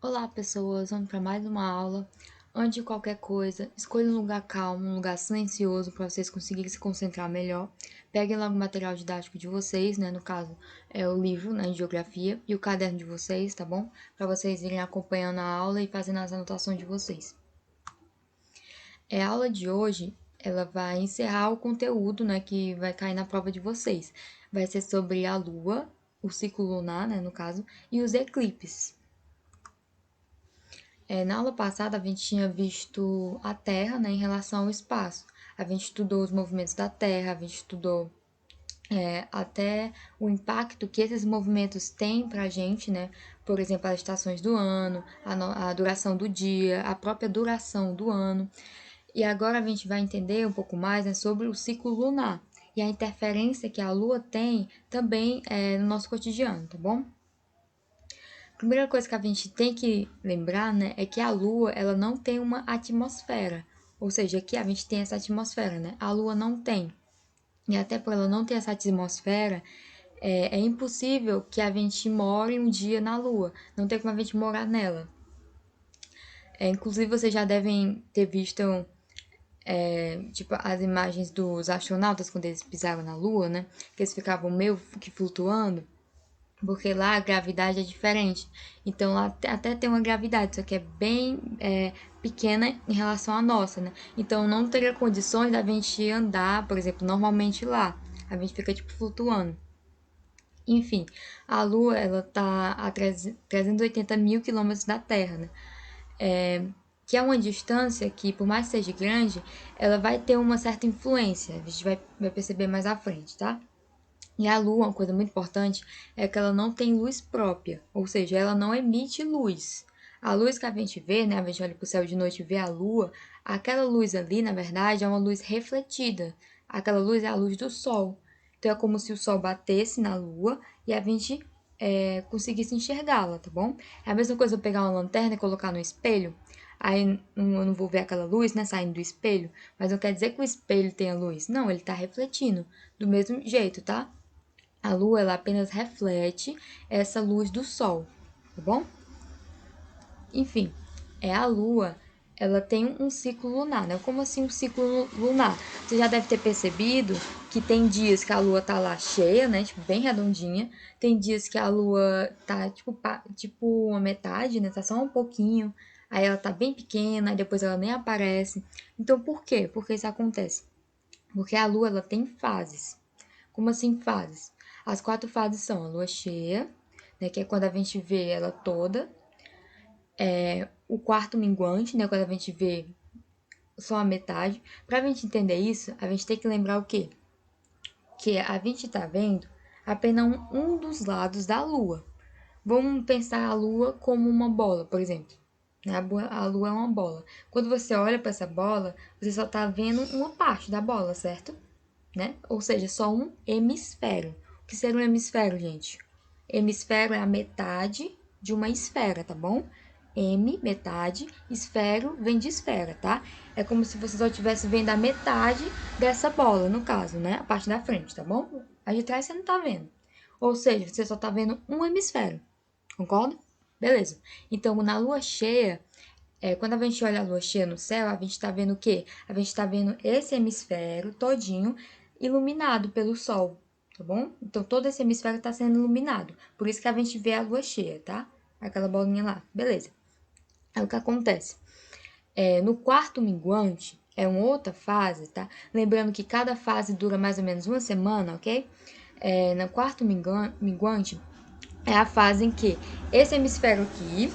Olá, pessoas! Vamos para mais uma aula. Antes de qualquer coisa, escolha um lugar calmo, um lugar silencioso para vocês conseguirem se concentrar melhor. Peguem logo o material didático de vocês, né? No caso, é o livro, né, de geografia e o caderno de vocês, tá bom? Para vocês irem acompanhando a aula e fazendo as anotações de vocês. A aula de hoje, ela vai encerrar o conteúdo, né, que vai cair na prova de vocês. Vai ser sobre a Lua, o ciclo lunar, né, no caso, e os eclipses. Na aula passada, a gente tinha visto a Terra, né, em relação ao espaço. A gente estudou os movimentos da Terra, a gente estudou até o impacto que esses movimentos têm para a gente, né? Por exemplo, as estações do ano, a duração do dia, a própria duração do ano. E agora a gente vai entender um pouco mais, né, sobre o ciclo lunar e a interferência que a Lua tem também no nosso cotidiano, tá bom? A primeira coisa que a gente tem que lembrar, né, é que a Lua, ela não tem uma atmosfera. Ou seja, aqui a gente tem essa atmosfera, né? A Lua não tem. E até por ela não ter essa atmosfera, é impossível que a gente more um dia na Lua. Não tem como a gente morar nela. Inclusive, vocês já devem ter visto, tipo, as imagens dos astronautas quando eles pisaram na Lua, né? Que eles ficavam meio que flutuando. Porque lá a gravidade é diferente. Então lá até tem uma gravidade, só que é bem pequena em relação à nossa, né? Então não teria condições da gente andar, por exemplo, normalmente lá. A gente fica tipo flutuando. Enfim, a Lua ela tá a 380 mil quilômetros da Terra, né? Que é uma distância que, por mais que seja grande, ela vai ter uma certa influência. A gente vai perceber mais à frente, tá? E a Lua, uma coisa muito importante, é que ela não tem luz própria, ou seja, ela não emite luz. A luz que a gente vê, né, a gente olha para o céu de noite e vê a Lua, aquela luz ali, na verdade, é uma luz refletida. Aquela luz é a luz do Sol. Então é como se o Sol batesse na Lua e a gente conseguisse enxergá-la, tá bom? É a mesma coisa eu pegar uma lanterna e colocar no espelho. Aí eu não vou ver aquela luz, né, saindo do espelho, mas não quer dizer que o espelho tenha luz. Não, ele está refletindo do mesmo jeito, tá? A Lua ela apenas reflete essa luz do Sol, tá bom? Enfim, a Lua ela tem um ciclo lunar, né? Como assim um ciclo lunar? Você já deve ter percebido que tem dias que a Lua tá lá cheia, né? Tipo, bem redondinha. Tem dias que a Lua tá tipo uma metade, né? Tá só um pouquinho. Aí ela tá bem pequena, aí depois ela nem aparece. Então por quê? Por que isso acontece? Porque a Lua ela tem fases. Como assim fases? As 4 fases são a lua cheia, né, que é quando a gente vê ela toda, o quarto minguante, né, quando a gente vê só a metade. Para a gente entender isso, a gente tem que lembrar o quê? Que a gente está vendo apenas um dos lados da lua. Vamos pensar a lua como uma bola, por exemplo. A lua é uma bola. Quando você olha para essa bola, você só está vendo uma parte da bola, certo? Né? Ou seja, só um hemisfério. O que seria um hemisfério, gente? Hemisfério é a metade de uma esfera, tá bom? Metade, esfero vem de esfera, tá? É como se você só estivesse vendo a metade dessa bola, no caso, né? A parte da frente, tá bom? A de trás você não tá vendo. Ou seja, você só tá vendo um hemisfério, concorda? Beleza. Então, na lua cheia, quando a gente olha a lua cheia no céu, a gente está vendo o quê? A gente está vendo esse hemisfério todinho iluminado pelo sol, tá bom? Então todo esse hemisfério está sendo iluminado. Por isso que a gente vê a lua cheia, tá? Aquela bolinha lá, beleza. Aí o que acontece? No quarto minguante, é uma outra fase, tá? Lembrando que cada fase dura mais ou menos uma semana, ok? No quarto minguante, é a fase em que esse hemisfério aqui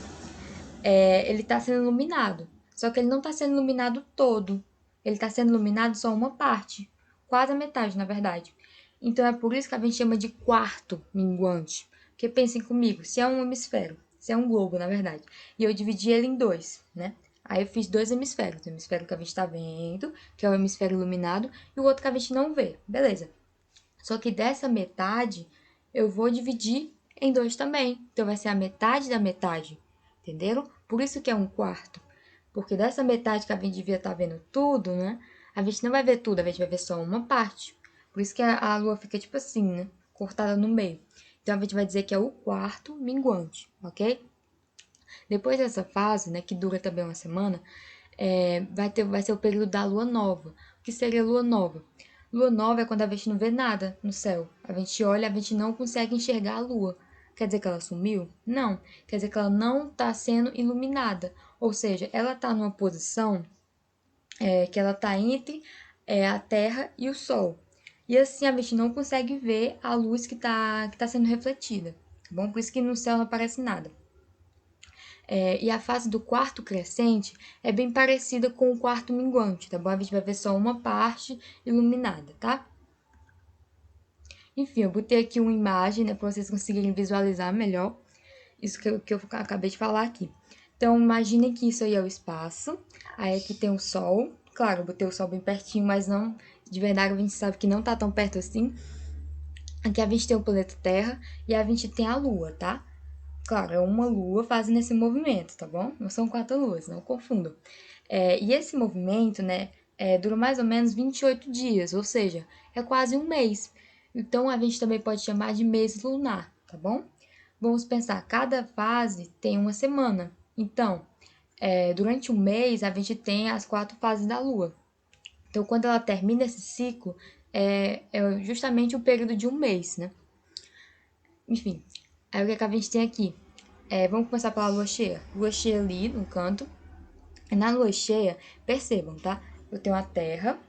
ele está sendo iluminado. Só que ele não está sendo iluminado todo. Ele está sendo iluminado só uma parte. Quase a metade, na verdade. Então é por isso que a gente chama de quarto minguante. Porque pensem comigo, se é um hemisfério, se é um globo, na verdade, e eu dividi ele em dois, né? Aí eu fiz dois hemisférios. O hemisfério que a gente está vendo, que é o hemisfério iluminado, e o outro que a gente não vê. Beleza. Só que dessa metade, eu vou dividir em dois também. Então vai ser a metade da metade. Entenderam? Por isso que é um quarto. Porque dessa metade que a gente devia estar vendo tudo, né? A gente não vai ver tudo, a gente vai ver só uma parte. Por isso que a lua fica tipo assim, né? Cortada no meio. Então a gente vai dizer que é o quarto minguante, ok? Depois dessa fase, né, que dura também uma semana, vai ser o período da lua nova. O que seria lua nova? Lua nova é quando a gente não vê nada no céu. A gente olha, a gente não consegue enxergar a lua. Quer dizer que ela sumiu? Não. Quer dizer que ela não está sendo iluminada. Ou seja, ela está numa posição que ela está entre a Terra e o Sol. E assim a gente não consegue ver a luz que tá sendo refletida. Tá bom? Por isso que no céu não aparece nada. E a fase do quarto crescente é bem parecida com o quarto minguante, tá bom? A gente vai ver só uma parte iluminada, tá? Enfim, eu botei aqui uma imagem, né, para vocês conseguirem visualizar melhor isso que eu acabei de falar aqui. Então, imaginem que isso aí é o espaço, aí aqui tem o Sol. Claro, eu botei o Sol bem pertinho, mas não, de verdade a gente sabe que não tá tão perto assim. Aqui a gente tem o planeta Terra e a gente tem a Lua, tá? Claro, é uma lua fazendo esse movimento, tá bom? Não são 4 luas, não confundam. E esse movimento, né, dura mais ou menos 28 dias, ou seja, é quase um mês. Então, a gente também pode chamar de mês lunar, tá bom? Vamos pensar, cada fase tem uma semana. Então, durante um mês, a gente tem as 4 fases da lua. Então, quando ela termina esse ciclo, é justamente o período de um mês, né? Enfim, aí o que a gente tem aqui? Vamos começar pela lua cheia. Lua cheia ali no canto. Na lua cheia, percebam, tá? Eu tenho a Terra.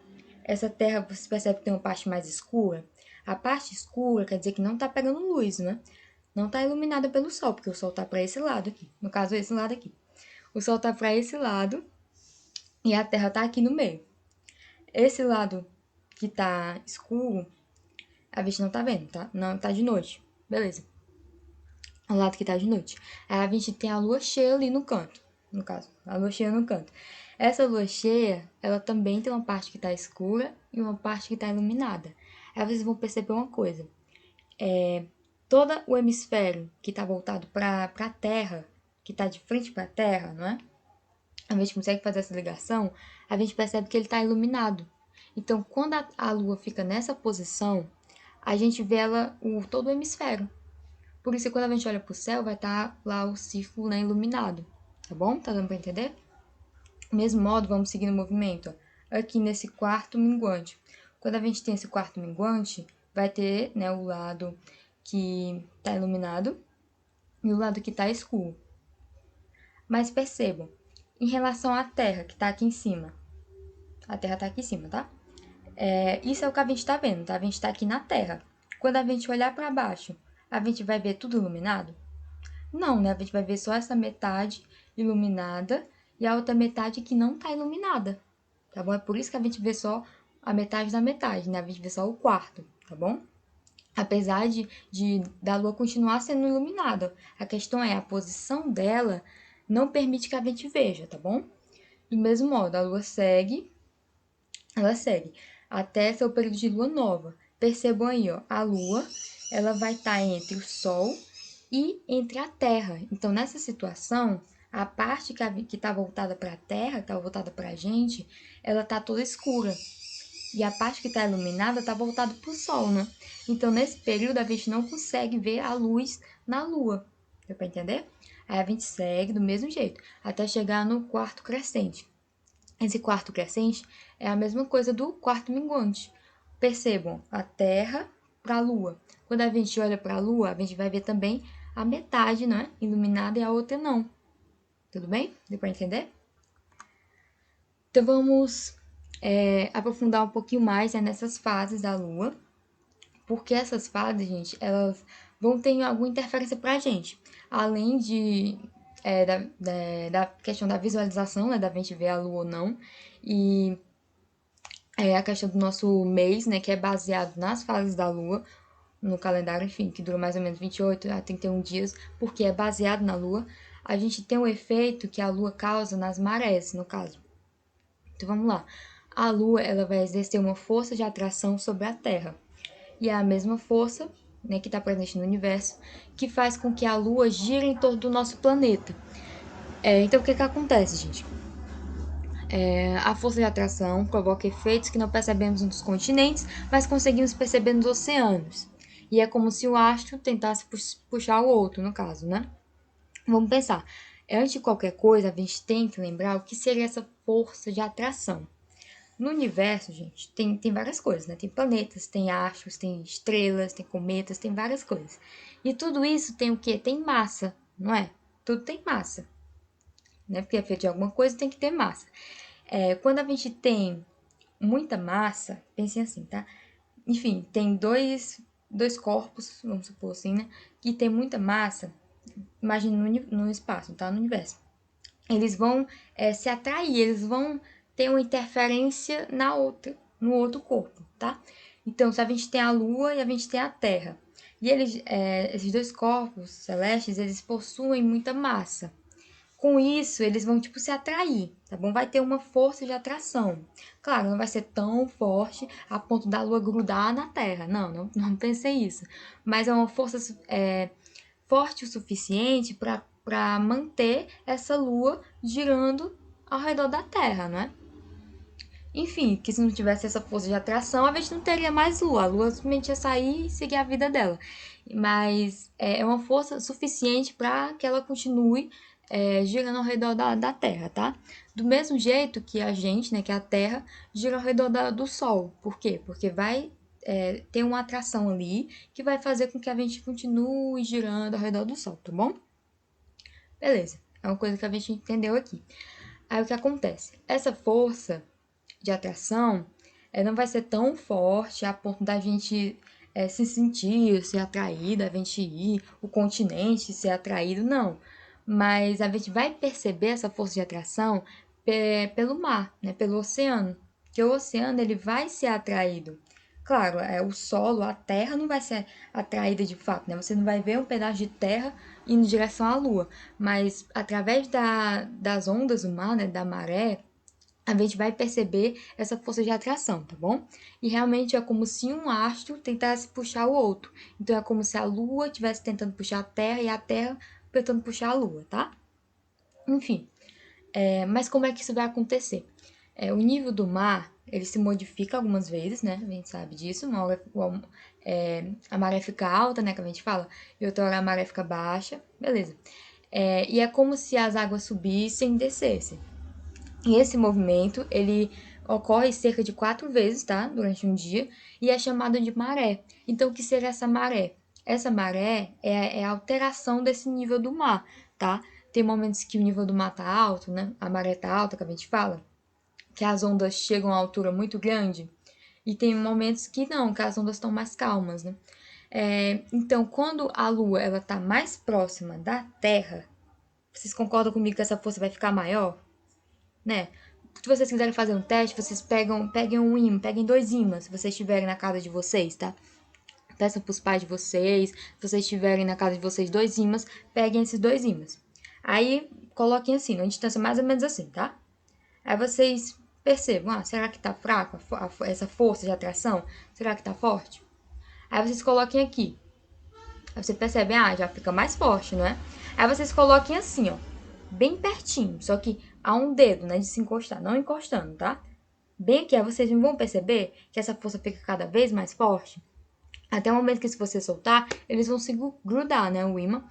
Essa Terra, você percebe que tem uma parte mais escura? A parte escura quer dizer que não tá pegando luz, né? Não tá iluminada pelo Sol, porque o Sol tá para esse lado aqui. No caso, esse lado aqui. O Sol tá para esse lado e a Terra tá aqui no meio. Esse lado que tá escuro, a gente não tá vendo, tá? Não, tá de noite. Beleza. O lado que tá de noite. Aí a gente tem a lua cheia ali no canto. No caso, a lua cheia no canto. Essa lua cheia, ela também tem uma parte que tá escura e uma parte que tá iluminada. Aí vocês vão perceber uma coisa. Todo o hemisfério que tá voltado pra Terra, que tá de frente pra Terra, não é? A gente consegue fazer essa ligação, a gente percebe que ele tá iluminado. Então, quando a lua fica nessa posição, a gente vê todo o hemisfério. Por isso, quando a gente olha pro céu, vai estar lá o círculo, né, iluminado. Tá bom? Tá dando pra entender? Do mesmo modo, vamos seguir no movimento. Ó. Aqui nesse quarto minguante. Quando a gente tem esse quarto minguante, vai ter, né, o lado que tá iluminado e o lado que tá escuro. Mas percebam, em relação à Terra, que tá aqui em cima. A Terra tá aqui em cima, tá? Isso é o que a gente tá vendo, tá? A gente tá aqui na Terra. Quando a gente olhar para baixo, a gente vai ver tudo iluminado? Não, né? A gente vai ver só essa metade iluminada e a outra metade que não tá iluminada, tá bom? É por isso que a gente vê só a metade da metade, né? A gente vê só o quarto, tá bom? Apesar da lua continuar sendo iluminada. A questão é, a posição dela não permite que a gente veja, tá bom? Do mesmo modo, a lua segue, ela segue até seu período de lua nova. Percebam aí, ó, a lua, ela vai estar entre o sol e entre a Terra. Então, nessa situação, a parte que está voltada para a Terra, que está voltada para a gente, ela está toda escura. E a parte que está iluminada está voltada para o Sol, né? Então, nesse período, a gente não consegue ver a luz na Lua. Deu para entender? Aí a gente segue do mesmo jeito, até chegar no quarto crescente. Esse quarto crescente é a mesma coisa do quarto minguante. Percebam, a Terra para a Lua. Quando a gente olha para a Lua, a gente vai ver também a metade, né, iluminada e a outra não. Tudo bem? Deu para entender? Então vamos aprofundar um pouquinho mais, né, nessas fases da Lua, porque essas fases, gente, elas vão ter alguma interferência para a gente, além da questão da visualização, né, da gente ver a Lua ou não, e a questão do nosso mês, né, que é baseado nas fases da Lua, no calendário, enfim, que dura mais ou menos 28 a 31 dias, porque é baseado na Lua, a gente tem um efeito que a Lua causa nas marés, no caso. Então vamos lá. A Lua, ela vai exercer uma força de atração sobre a Terra. E é a mesma força, né, que está presente no universo, que faz com que a Lua gire em torno do nosso planeta. Então o que acontece, gente? A força de atração provoca efeitos que não percebemos nos continentes, mas conseguimos perceber nos oceanos. E é como se o astro tentasse puxar o outro, no caso, né? Vamos pensar. Antes de qualquer coisa, a gente tem que lembrar o que seria essa força de atração. No universo, gente, tem várias coisas, né? Tem planetas, tem astros, tem estrelas, tem cometas, tem várias coisas. E tudo isso tem o quê? Tem massa, não é? Tudo tem massa, né? Porque é feito de alguma coisa, tem que ter massa. Quando a gente tem muita massa, pensem assim, tá? Enfim, tem dois corpos, vamos supor assim, né? Que tem muita massa, imagina no espaço, tá? No universo. Eles vão se atrair, eles vão ter uma interferência no outro corpo, tá? Então, se a gente tem a Lua e a gente tem a Terra, e esses dois corpos celestes, eles possuem muita massa. Com isso, eles vão, tipo, se atrair, tá bom? Vai ter uma força de atração. Claro, não vai ser tão forte a ponto da Lua grudar na Terra. Não pensei isso. Mas é uma força forte o suficiente para manter essa Lua girando ao redor da Terra, não é? Enfim, que se não tivesse essa força de atração, a gente não teria mais Lua. A Lua simplesmente ia sair e seguir a vida dela. Mas é uma força suficiente para que ela continue girando ao redor da Terra, tá? Do mesmo jeito que a gente, né, que a Terra, gira ao redor do Sol. Por quê? Porque vai ter uma atração ali que vai fazer com que a gente continue girando ao redor do Sol, tá bom? Beleza, é uma coisa que a gente entendeu aqui. Aí o que acontece? Essa força de atração não vai ser tão forte a ponto da gente se sentir, ser atraída, a gente ir, o continente ser atraído, não. Mas a gente vai perceber essa força de atração pelo mar, né, pelo oceano. Que o oceano ele vai ser atraído. Claro, o solo, a terra não vai ser atraída de fato, né? Você não vai ver um pedaço de terra indo em direção à lua. Mas através das ondas do mar, né, da maré, a gente vai perceber essa força de atração, tá bom? E realmente é como se um astro tentasse puxar o outro. Então é como se a Lua estivesse tentando puxar a Terra e a Terra tentando puxar a Lua, tá? Enfim, mas como é que isso vai acontecer? O nível do mar, ele se modifica algumas vezes, né? A gente sabe disso. Uma hora a maré fica alta, né? Que a gente fala. E outra hora a maré fica baixa. Beleza. E é como se as águas subissem e descessem. E esse movimento, ele ocorre cerca de 4 vezes, tá? Durante um dia, e é chamado de maré. Então, o que seria essa maré? Essa maré é a alteração desse nível do mar, tá? Tem momentos que o nível do mar tá alto, né? A maré tá alta, que a gente fala, que as ondas chegam a uma altura muito grande, e tem momentos que não, que as ondas estão mais calmas, né? Então, quando a Lua ela tá mais próxima da Terra, vocês concordam comigo que essa força vai ficar maior? Né? Se vocês quiserem fazer um teste, vocês peguem um imã, peguem 2 ímãs, se vocês estiverem na casa de vocês, tá? Peçam pros pais de vocês, se vocês estiverem na casa de vocês 2 ímãs, peguem esses 2 ímãs. Aí, coloquem assim, numa distância mais ou menos assim, tá? Aí vocês percebam, será que tá fraco essa força de atração? Será que tá forte? Aí vocês coloquem aqui. Aí você percebe, já fica mais forte, não é? Aí vocês coloquem assim, ó, bem pertinho, só que a um dedo, né, de se encostar, não encostando, tá? Bem aqui, aí vocês vão perceber que essa força fica cada vez mais forte. Até o momento que se você soltar, eles vão se grudar, né, o imã.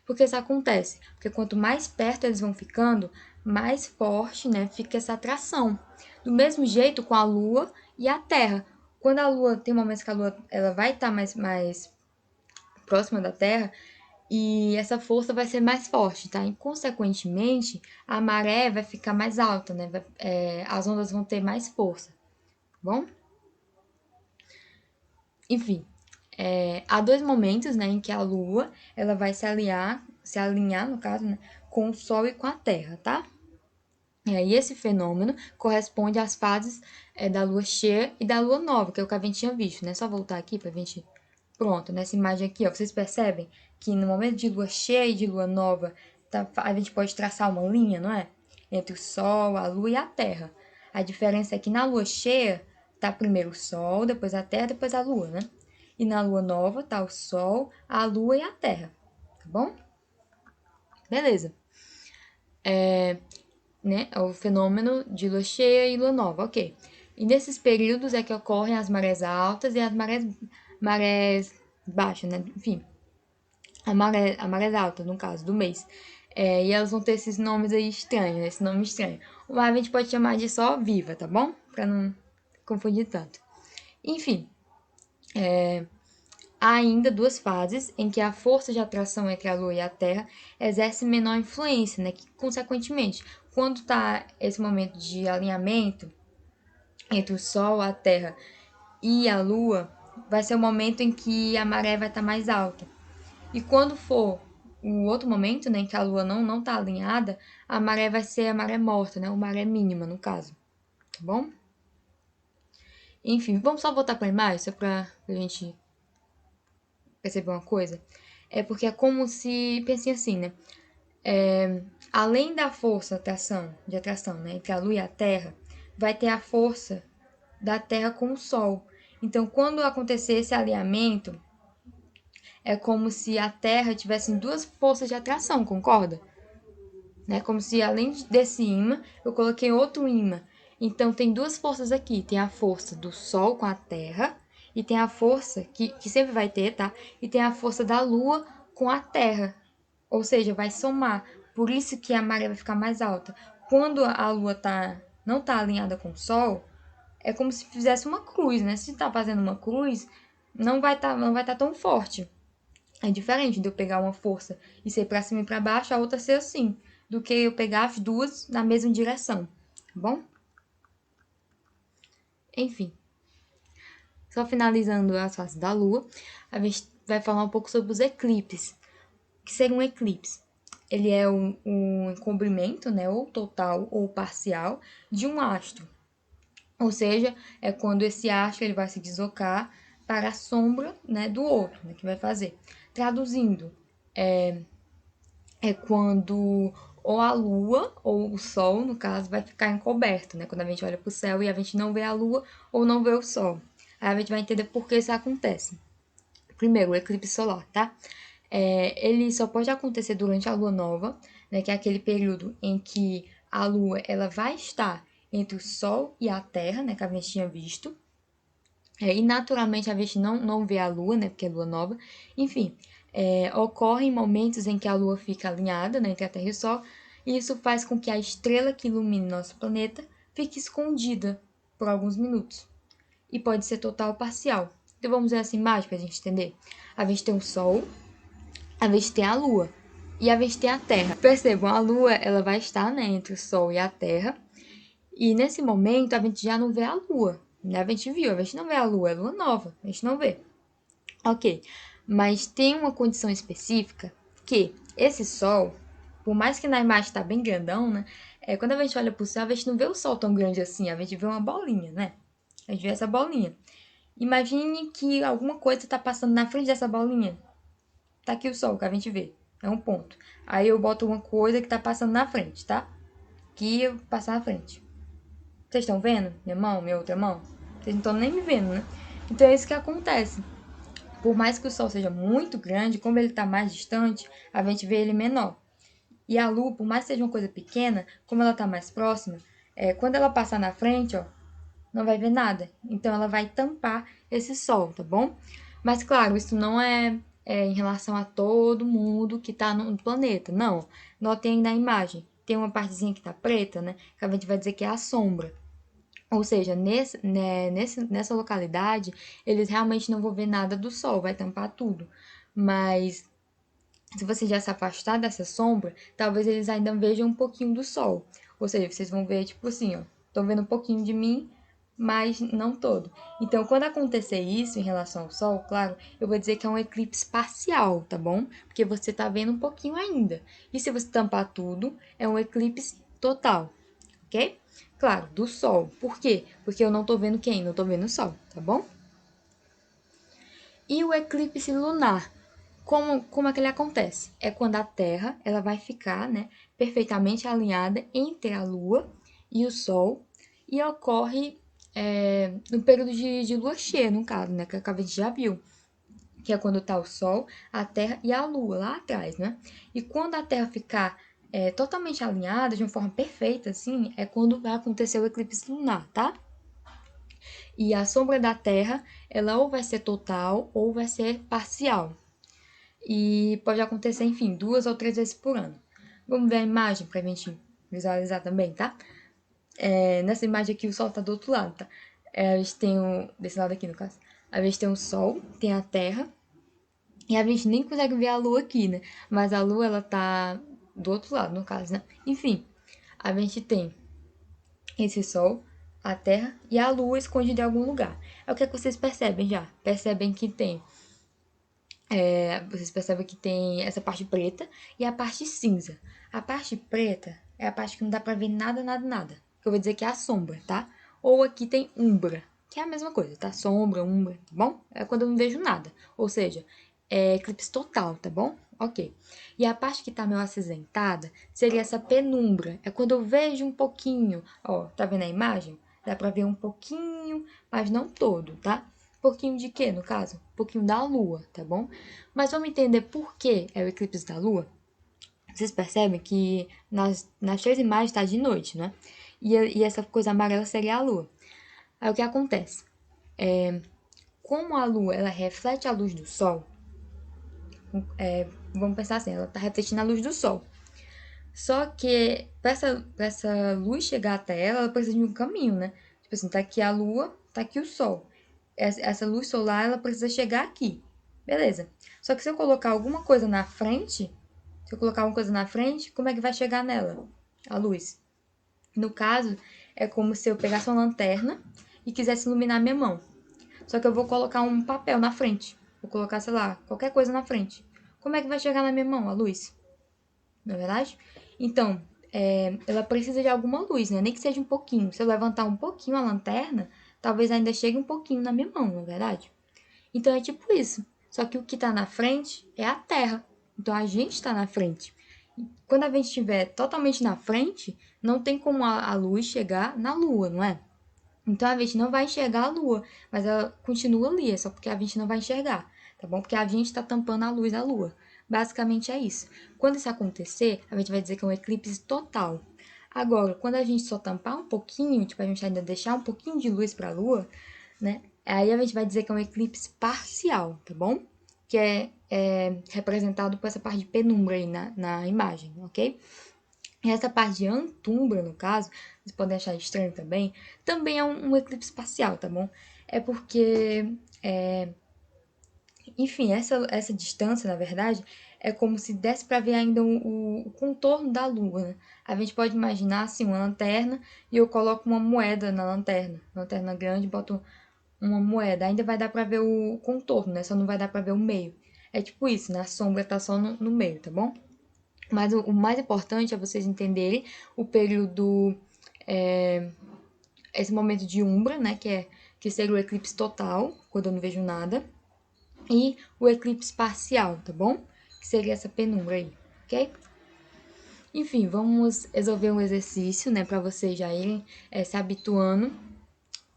Porque isso acontece? Porque quanto mais perto eles vão ficando, mais forte, né, fica essa atração. Do mesmo jeito com a Lua e a Terra. Quando a Lua, tem momentos que a Lua ela vai estar mais próxima da Terra, e essa força vai ser mais forte, tá? E, consequentemente, a maré vai ficar mais alta, né? As ondas vão ter mais força, tá bom? Enfim, há 2 momentos, né, em que a Lua ela vai se alinhar, no caso, né, com o Sol e com a Terra, tá? E esse fenômeno corresponde às fases da Lua cheia e da Lua nova, que é o que a gente tinha visto, né? Só voltar aqui pra gente. Pronto, nessa imagem aqui, ó, vocês percebem que no momento de lua cheia e de lua nova, a gente pode traçar uma linha, não é? Entre o Sol, a Lua e a Terra. A diferença é que na lua cheia tá primeiro o Sol, depois a Terra, depois a Lua, né? E na lua nova tá o Sol, a Lua e a Terra, tá bom? Beleza. Né? É o fenômeno de lua cheia e lua nova, ok. E nesses períodos é que ocorrem as marés altas e as marés baixas, né? Enfim, a maré alta, no caso, do mês. E elas vão ter esses nomes aí estranhos, né? Esse nome estranho. Mas a gente pode chamar de só viva, tá bom? Pra não confundir tanto. Enfim, há ainda duas fases em que a força de atração entre a Lua e a Terra exerce menor influência, né? Que, consequentemente, quando está esse momento de alinhamento entre o Sol, a Terra e a Lua, vai ser o momento em que a maré vai estar mais alta. E quando for o outro momento, né, em que a Lua não está alinhada, a maré vai ser a maré morta, né? Ou maré mínima, no caso. Tá bom? Enfim, vamos só voltar para a imagem, só para a gente perceber uma coisa. É porque é como se, pensem assim, né? Além da força de atração, né, entre a Lua e a Terra, vai ter a força da Terra com o Sol. Então, quando acontecer esse alinhamento, é como se a Terra tivesse duas forças de atração, concorda? Né? Como se além desse ímã, eu coloquei outro ímã. Então, tem duas forças aqui. Tem a força do Sol com a Terra, e tem a força, que sempre vai ter, tá? E tem a força da Lua com a Terra. Ou seja, vai somar. Por isso que a maré vai ficar mais alta. Quando a Lua não tá alinhada com o Sol, é como se fizesse uma cruz, né? Se tá fazendo uma cruz, não vai tá tão forte. É diferente de eu pegar uma força e ser para cima e para baixo, a outra ser assim, do que eu pegar as duas na mesma direção, tá bom? Enfim, só finalizando as fases da Lua, a gente vai falar um pouco sobre os eclipses. O que seria um eclipse? Ele é um encobrimento, né, ou total ou parcial, de um astro. Ou seja, é quando esse astro ele vai se deslocar para a sombra, né, do outro, né, que vai fazer. Traduzindo, é quando ou a lua ou o sol, no caso, vai ficar encoberto, né? Quando a gente olha para o céu e a gente não vê a lua ou não vê o sol. Aí a gente vai entender por que isso acontece. Primeiro, o eclipse solar, tá? Ele só pode acontecer durante a lua nova, né? Que é aquele período em que a lua ela vai estar entre o sol e a terra, né? Que a gente tinha visto. E naturalmente a gente não vê a lua, né? Porque é lua nova. Enfim, ocorrem momentos em que a lua fica alinhada, né, entre a Terra e o Sol, e isso faz com que a estrela que ilumina nosso planeta fique escondida por alguns minutos. E pode ser total ou parcial. Então vamos ver essa imagem para a gente entender. A gente tem o Sol, a gente tem a Lua e a gente tem a Terra. Percebam, a Lua ela vai estar, né, entre o Sol e a Terra. E nesse momento a gente já não vê a Lua. Né? A gente viu, a gente não vê a Lua, é Lua nova, a gente não vê. Ok, mas tem uma condição específica que esse Sol, por mais que na imagem está bem grandão, né? Quando a gente olha para o céu, a gente não vê o Sol tão grande assim, a gente vê uma bolinha, né? A gente vê essa bolinha. Imagine que alguma coisa está passando na frente dessa bolinha. Tá aqui o Sol que a gente vê, é um ponto. Aí eu boto uma coisa que está passando na frente, tá? Que eu passar na frente. Vocês estão vendo? Minha mão, minha outra mão? Vocês não estão nem me vendo, né? Então é isso que acontece. Por mais que o Sol seja muito grande, como ele está mais distante, a gente vê ele menor. E a Lua, por mais que seja uma coisa pequena, como ela está mais próxima, quando ela passar na frente, ó, não vai ver nada. Então ela vai tampar esse Sol, tá bom? Mas claro, isso não é em relação a todo mundo que está no planeta. Não. Notem aí na imagem. Tem uma partezinha que está preta, né? Que a gente vai dizer que é a sombra. Ou seja, nessa localidade, eles realmente não vão ver nada do sol, vai tampar tudo. Mas se você já se afastar dessa sombra, talvez eles ainda vejam um pouquinho do sol. Ou seja, vocês vão ver, tipo assim, ó, estão vendo um pouquinho de mim, mas não todo. Então, quando acontecer isso em relação ao sol, claro, eu vou dizer que é um eclipse parcial, tá bom? Porque você tá vendo um pouquinho ainda. E se você tampar tudo, é um eclipse total, ok? Claro, do Sol. Por quê? Porque eu não tô vendo quem? Não tô vendo o Sol, tá bom? E o eclipse lunar? Como é que ele acontece? É quando a Terra ela vai ficar, né, perfeitamente alinhada entre a Lua e o Sol e ocorre no período de lua cheia, no caso, né, que a gente já viu, que é quando está o Sol, a Terra e a Lua lá atrás, né? E quando a Terra ficar totalmente alinhada, de uma forma perfeita, assim, é quando vai acontecer o eclipse lunar, tá? E a sombra da Terra, ela ou vai ser total ou vai ser parcial. E pode acontecer, enfim, 2 ou 3 vezes por ano. Vamos ver a imagem pra gente visualizar também, tá? Nessa imagem aqui o sol tá do outro lado, tá? A gente tem desse lado aqui no caso. A gente tem o sol, tem a terra, e a gente nem consegue ver a lua aqui, né? Mas a lua, ela tá do outro lado, no caso, né? Enfim, a gente tem esse sol, a terra e a lua escondida em algum lugar. É o que, é que vocês percebem já? Percebem que tem. Vocês percebem que tem essa parte preta e a parte cinza. A parte preta é a parte que não dá pra ver nada, nada, nada. Que eu vou dizer que é a sombra, tá? Ou aqui tem umbra, que é a mesma coisa, tá? Sombra, umbra, tá bom? É quando eu não vejo nada. Ou seja, é eclipse total, tá bom? Ok. E a parte que tá meio acinzentada seria essa penumbra. É quando eu vejo um pouquinho. Ó, tá vendo a imagem? Dá pra ver um pouquinho, mas não todo, tá? Um pouquinho de quê, no caso? Um pouquinho da lua, tá bom? Mas vamos entender por que é o eclipse da lua? Vocês percebem que nas três imagens está de noite, né? E essa coisa amarela seria a lua. Aí o que acontece? Como a lua ela reflete a luz do sol, vamos pensar assim, ela está refletindo a luz do sol. Só que pra essa luz chegar até ela precisa de um caminho, né? Tipo assim, tá aqui a lua, tá aqui o sol. Essa luz solar, ela precisa chegar aqui. Beleza. Só que se eu colocar alguma coisa na frente, se eu colocar alguma coisa na frente, como é que vai chegar nela? A luz. No caso, é como se eu pegasse uma lanterna e quisesse iluminar minha mão. Só que eu vou colocar um papel na frente. Vou colocar, sei lá, qualquer coisa na frente. Como é que vai chegar na minha mão a luz? Não é verdade? Então, ela precisa de alguma luz, né? Nem que seja um pouquinho. Se eu levantar um pouquinho a lanterna, talvez ainda chegue um pouquinho na minha mão, não é verdade? Então é tipo isso. Só que o que está na frente é a Terra. Então a gente está na frente. Quando a gente estiver totalmente na frente, não tem como a luz chegar na Lua, não é? Então a gente não vai enxergar a Lua, mas ela continua ali, é só porque a gente não vai enxergar, tá bom? Porque a gente está tampando a luz da Lua. Basicamente é isso. Quando isso acontecer, a gente vai dizer que é um eclipse total. Agora, quando a gente só tampar um pouquinho, tipo, a gente ainda deixar um pouquinho de luz para a Lua, né? Aí a gente vai dizer que é um eclipse parcial, tá bom? Que é representado por essa parte de penumbra aí na imagem, ok? E essa parte de Antumbra, no caso, vocês podem achar estranho também é um eclipse parcial, tá bom? É porque, enfim, essa distância, na verdade, é como se desse para ver ainda o contorno da Lua, né? A gente pode imaginar, assim, uma lanterna e eu coloco uma moeda na lanterna. Lanterna grande, boto uma moeda. Ainda vai dar para ver o contorno, né? Só não vai dar para ver o meio. É tipo isso, né? A sombra tá só no meio, tá bom? Mas o mais importante é vocês entenderem o período, esse momento de umbra, né, que seria o eclipse total, quando eu não vejo nada, e o eclipse parcial, tá bom? Que seria essa penumbra aí, ok? Enfim, vamos resolver um exercício, né, para vocês já irem se habituando,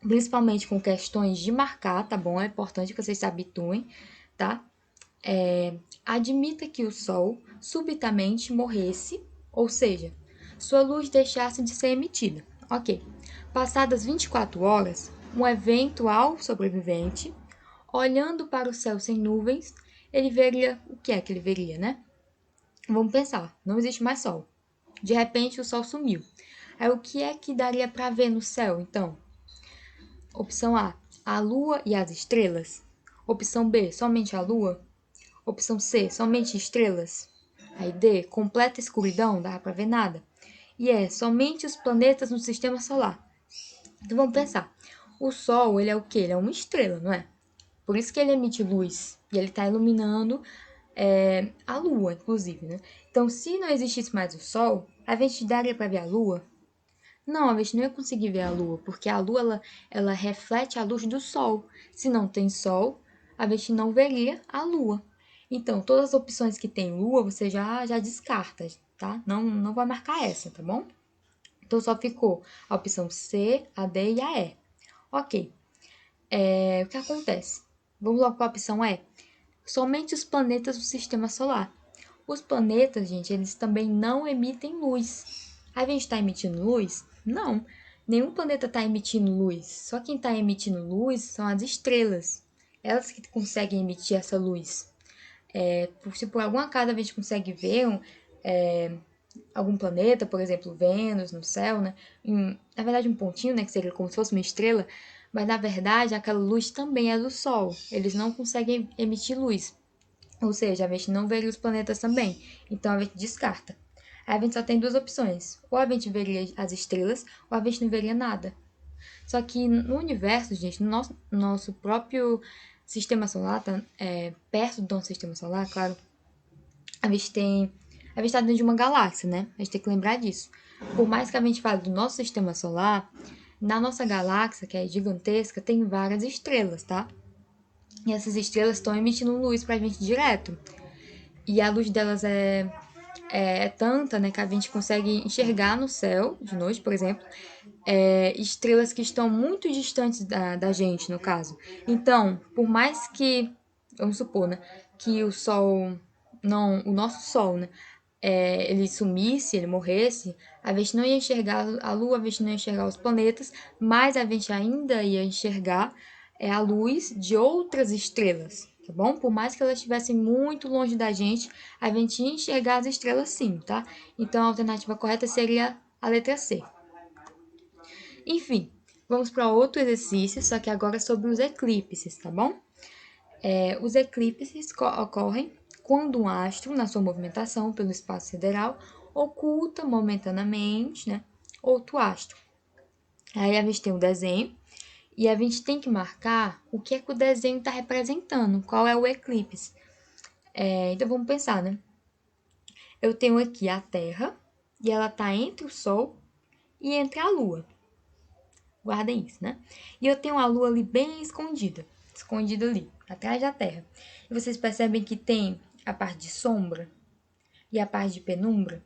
principalmente com questões de marcar, tá bom? É importante que vocês se habituem, tá? Admita que o Sol subitamente morresse, ou seja, sua luz deixasse de ser emitida. Ok. Passadas 24 horas, um eventual sobrevivente, olhando para o céu sem nuvens, ele veria o que é que ele veria, né? Vamos pensar, não existe mais sol. De repente o sol sumiu. Aí o que é que daria para ver no céu, então? Opção a lua e as estrelas. Opção B, somente a lua. Opção C, somente estrelas. Aí D, completa escuridão, não dá para ver nada. E somente os planetas no sistema solar. Então vamos pensar. O Sol, ele é o quê? Ele é uma estrela, não é? Por isso que ele emite luz. E ele está iluminando a Lua, inclusive, né? Então, se não existisse mais o Sol, a gente daria para ver a Lua? Não, a gente não ia conseguir ver a Lua, porque a Lua, ela reflete a luz do Sol. Se não tem Sol, a gente não veria a Lua. Então, todas as opções que tem Lua, você já descarta, tá? Não vai marcar essa, tá bom? Então, só ficou a opção C, a D e a E. Ok. O que acontece? Vamos logo para a opção E. Somente os planetas do sistema solar. Os planetas, gente, eles também não emitem luz. A gente está emitindo luz? Não. Nenhum planeta está emitindo luz. Só quem está emitindo luz são as estrelas. Elas que conseguem emitir essa luz. Se por algum acaso a gente consegue ver algum planeta, por exemplo, Vênus no céu, né? Na verdade, um pontinho, né? Que seria como se fosse uma estrela, mas na verdade aquela luz também é do Sol. Eles não conseguem emitir luz. Ou seja, a gente não veria os planetas também. Então a gente descarta. Aí a gente só tem duas opções. Ou a gente veria as estrelas, ou a gente não veria nada. Só que no universo, gente, no nosso próprio sistema solar, tá, perto do nosso sistema solar, claro, a gente tem. A gente está dentro de uma galáxia, né? A gente tem que lembrar disso. Por mais que a gente fale do nosso sistema solar, na nossa galáxia, que é gigantesca, tem várias estrelas, tá? E essas estrelas estão emitindo luz pra gente direto. E a luz delas é tanta, né, que a gente consegue enxergar no céu, de noite, por exemplo, estrelas que estão muito distantes da gente, no caso. Então, por mais que, vamos supor, né, que o Sol, não, o nosso Sol, né, ele sumisse, ele morresse, a gente não ia enxergar a Lua, a gente não ia enxergar os planetas, mas a gente ainda ia enxergar a luz de outras estrelas, tá bom? Por mais que elas estivessem muito longe da gente, a gente ia enxergar as estrelas sim, tá? Então a alternativa correta seria a letra C. Enfim, vamos para outro exercício, só que agora sobre os eclipses, tá bom? Os eclipses ocorrem quando um astro, na sua movimentação pelo espaço sideral, oculta momentaneamente, né, outro astro. Aí a gente tem um desenho e a gente tem que marcar o que é que o desenho está representando, qual é o eclipse. Então vamos pensar, né? Eu tenho aqui a Terra e ela está entre o Sol e entre a Lua. Guardem isso, né? E eu tenho a Lua ali bem escondida, escondida ali, atrás da Terra. E vocês percebem que tem a parte de sombra e a parte de penumbra?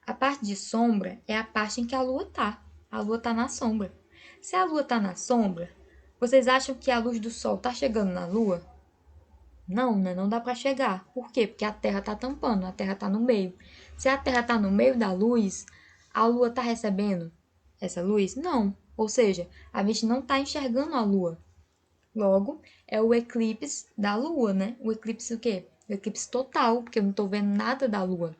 A parte de sombra é a parte em que a Lua tá. A Lua tá na sombra. Se a Lua tá na sombra, vocês acham que a luz do Sol tá chegando na Lua? Não, né? Não dá para chegar. Por quê? Porque a Terra tá tampando, a Terra tá no meio. Se a Terra tá no meio da luz, a Lua tá recebendo essa luz? Não. Ou seja, a gente não tá enxergando a Lua. Logo, é o eclipse da Lua, né? O eclipse o quê? O eclipse total, porque eu não tô vendo nada da Lua.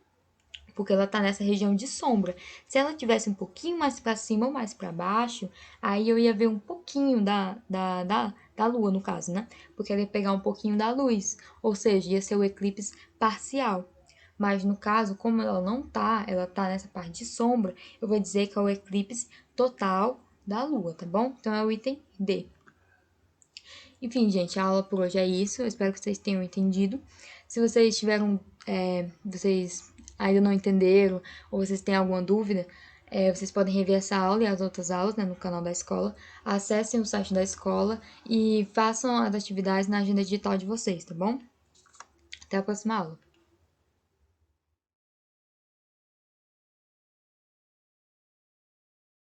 Porque ela tá nessa região de sombra. Se ela tivesse um pouquinho mais para cima ou mais para baixo, aí eu ia ver um pouquinho da lua, no caso, né? Porque ela ia pegar um pouquinho da luz. Ou seja, ia ser o eclipse parcial. Mas no caso, como ela não tá, ela tá nessa parte de sombra, eu vou dizer que é o eclipse total da lua, tá bom? Então é o item D. Enfim, gente, a aula por hoje é isso. Eu espero que vocês tenham entendido. Se vocês tiveram, vocês ainda não entenderam ou vocês têm alguma dúvida, vocês podem rever essa aula e as outras aulas, né, no canal da escola. Acessem o site da escola e façam as atividades na agenda digital de vocês, tá bom? Até a próxima aula.